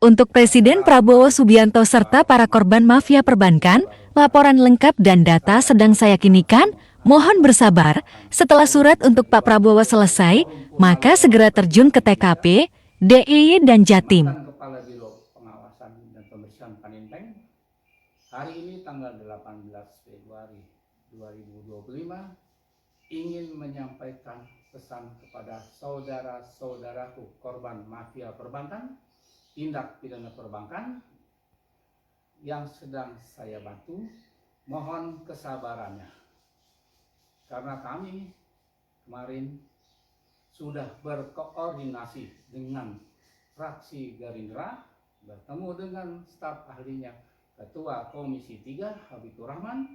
Untuk Presiden Prabowo Subianto serta para korban mafia perbankan, laporan lengkap dan data sedang saya kinikan. Mohon bersabar, setelah surat untuk Pak Prabowo selesai, maka segera terjun ke TKP, DIY dan Jatim. Kepala Biro Pengawasan dan Pembersihan Paninteng, hari ini tanggal 18 Februari 2025 ingin menyampaikan pesan kepada saudara-saudaraku korban mafia perbankan, tindak pidana perbankan yang sedang saya bantu. Mohon kesabarannya, karena kami kemarin sudah berkoordinasi dengan fraksi Gerindra, bertemu dengan staf ahlinya Ketua Komisi 3 Habibur Rahman,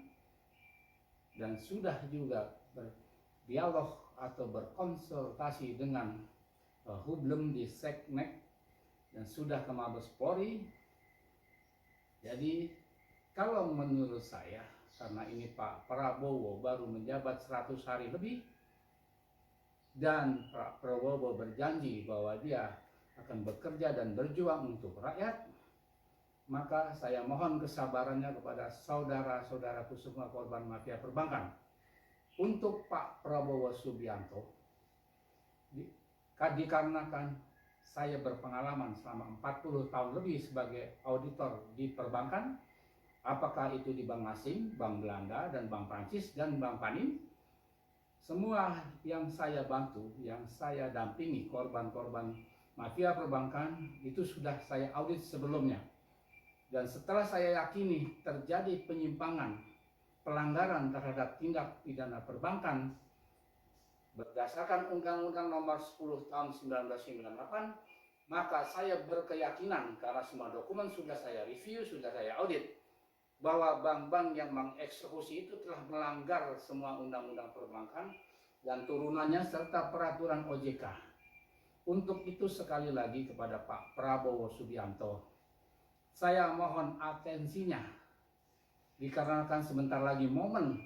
dan sudah juga berdialog atau berkonsultasi dengan Hublem di Seknek dan sudah ke Mabes Polri. Jadi kalau menurut saya, karena ini Pak Prabowo baru menjabat 100 hari lebih, dan Pak Prabowo berjanji bahwa dia akan bekerja dan berjuang untuk rakyat, maka saya mohon kesabarannya kepada saudara-saudaraku semua korban mafia perbankan. Untuk Pak Prabowo Subianto, dikarenakan saya berpengalaman selama 40 tahun lebih sebagai auditor di perbankan, apakah itu di bank asing, bank Belanda, dan bank Prancis, dan bank Panin, semua yang saya bantu, yang saya dampingi korban-korban mafia perbankan, itu sudah saya audit sebelumnya. Dan setelah saya yakini terjadi penyimpangan, pelanggaran terhadap tindak pidana perbankan, berdasarkan Undang-Undang Nomor 10 Tahun 1998, maka saya berkeyakinan, karena semua dokumen sudah saya review, sudah saya audit, bahwa bank-bank yang mengeksekusi itu telah melanggar semua undang-undang perbankan dan turunannya serta peraturan OJK. Untuk itu sekali lagi kepada Pak Prabowo Subianto, saya mohon atensinya, dikarenakan sebentar lagi momen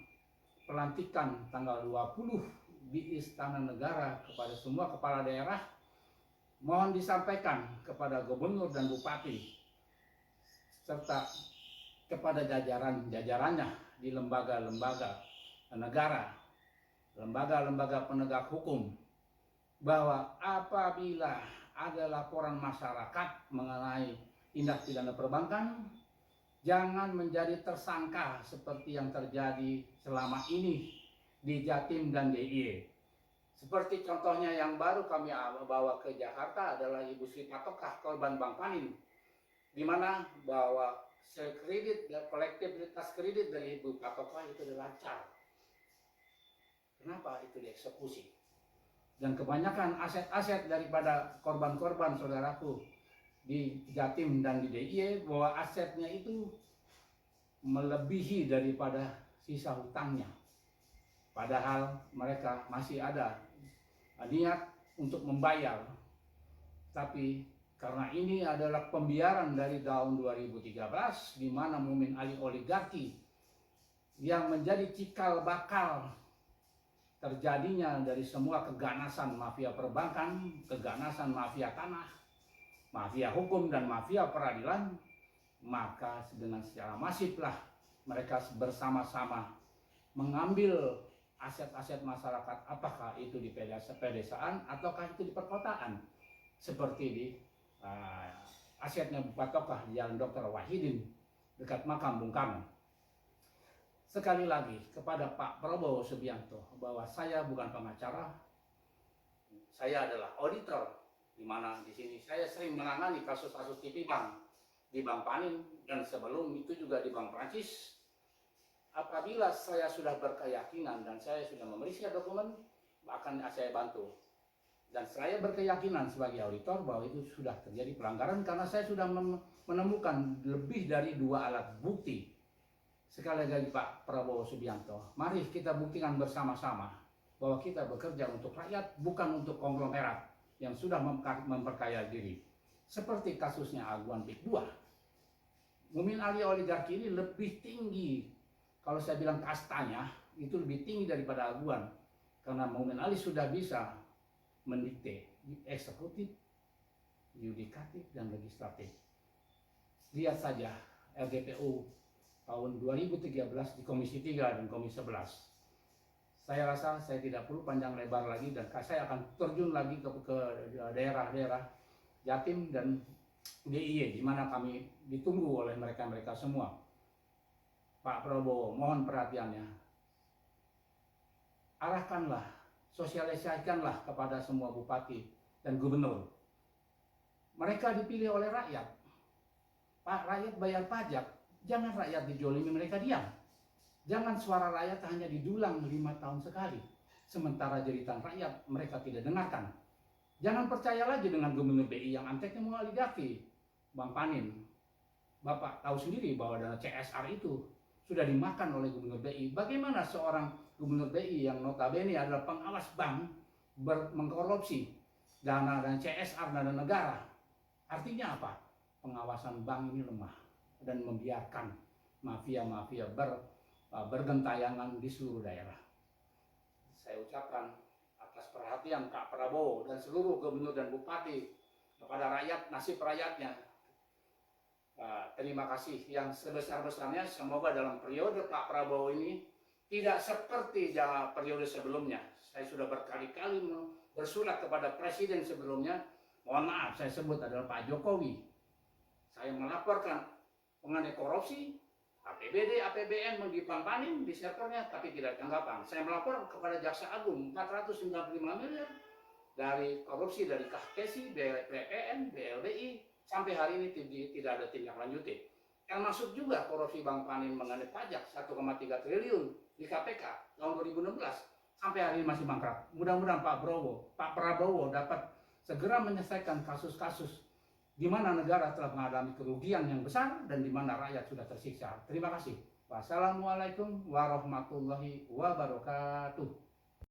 pelantikan tanggal 20 di Istana Negara kepada semua kepala daerah. Mohon disampaikan kepada gubernur dan bupati serta kepada jajarannya di lembaga-lembaga negara, lembaga-lembaga penegak hukum, bahwa apabila ada laporan masyarakat mengenai tindak pidana perbankan, jangan menjadi tersangka seperti yang terjadi selama ini di Jatim dan DIY. Seperti contohnya yang baru kami bawa ke Jakarta adalah Ibu Sri Patokah, korban Bank Panin, di mana bahwa kredit dan kolektivitas kredit dari Ibu Patokah itu lancar. Kenapa itu dieksekusi? Dan kebanyakan aset-aset daripada korban-korban saudaraku di Jatim dan di DIY, bahwa asetnya itu melebihi daripada sisa hutangnya. Padahal mereka masih ada niat untuk membayar. Tapi karena ini adalah pembiaran dari tahun 2013, di mana Mumin Ali oligarki yang menjadi cikal bakal terjadinya dari semua keganasan mafia perbankan, keganasan mafia tanah, mafia hukum, dan mafia peradilan, maka dengan secara masiflah mereka bersama-sama mengambil aset-aset masyarakat, apakah itu di pedesaan ataukah itu di perkotaan, seperti di asetnya Patokah di Jalan Dr. Wahidin dekat makam Bung Karno. Sekali lagi kepada Pak Prabowo Subianto, bahwa saya bukan pengacara, saya adalah auditor, di mana di sini saya sering menangani kasus-kasus TV Bank di Bank Panin dan sebelum itu juga di Bank Prancis. Apabila saya sudah berkeyakinan dan saya sudah memeriksa dokumen, akan saya bantu. Dan saya berkeyakinan sebagai auditor bahwa itu sudah terjadi pelanggaran, karena saya sudah menemukan lebih dari 2 alat bukti. Sekali lagi Pak Prabowo Subianto, mari kita buktikan bersama-sama bahwa kita bekerja untuk rakyat, bukan untuk konglomerat yang sudah memperkaya diri. Seperti kasusnya Aguan Pik 2. Mumin Ali oligarki ini lebih tinggi, kalau saya bilang kastanya, itu lebih tinggi daripada Aguan. Karena Mumin Ali sudah bisa mendikte eksekutif, yudikatif, dan legislatif. lihat saja RGPU tahun 2013 di Komisi 3 dan Komisi 11. Saya rasa saya tidak perlu panjang lebar lagi, dan saya akan terjun lagi ke daerah-daerah Jatim dan DIY, di mana kami ditunggu oleh mereka-mereka semua. Pak Prabowo, mohon perhatiannya. Arahkanlah, sosialisasikanlah kepada semua bupati dan gubernur. Mereka dipilih oleh rakyat. Pak, rakyat bayar pajak, jangan rakyat dijolimi mereka diam. Jangan suara rakyat hanya didulang 5 tahun sekali, sementara jeritan rakyat mereka tidak dengarkan. Jangan percaya lagi dengan Gubernur BI yang anteknya mengoligarki. Bang Panin, Bapak tahu sendiri bahwa dana CSR itu sudah dimakan oleh Gubernur BI. Bagaimana seorang Gubernur BI yang notabene adalah pengawas bank mengkorupsi dana dan CSR dana negara? Artinya apa? Pengawasan bank ini lemah dan membiarkan mafia-mafia bergentayangan di seluruh daerah. Saya ucapkan atas perhatian Pak Prabowo dan seluruh gubernur dan bupati kepada rakyat, nasib rakyatnya. Terima kasih yang sebesar-besarnya. Semoga dalam periode Pak Prabowo ini tidak seperti periode sebelumnya. Saya sudah berkali-kali bersurat kepada presiden sebelumnya. Mohon maaf, saya sebut adalah Pak Jokowi. Saya melaporkan mengenai korupsi APBD, APBN di Bang Panin di servernya, tapi tidak tanggapan. Saya melapor kepada Jaksa Agung 495 miliar dari korupsi dari KPSI, BPN, BLBI, sampai hari ini tidak ada tindak lanjuti. Termasuk juga korupsi Bang Panin mengenai pajak 1,3 triliun di KPK tahun 2016 sampai hari ini masih mangkrak. Mudah-mudahan Pak Prabowo dapat segera menyelesaikan kasus-kasus di mana negara telah mengalami kerugian yang besar dan di mana rakyat sudah tersiksa. Terima kasih. Wassalamualaikum warahmatullahi wabarakatuh.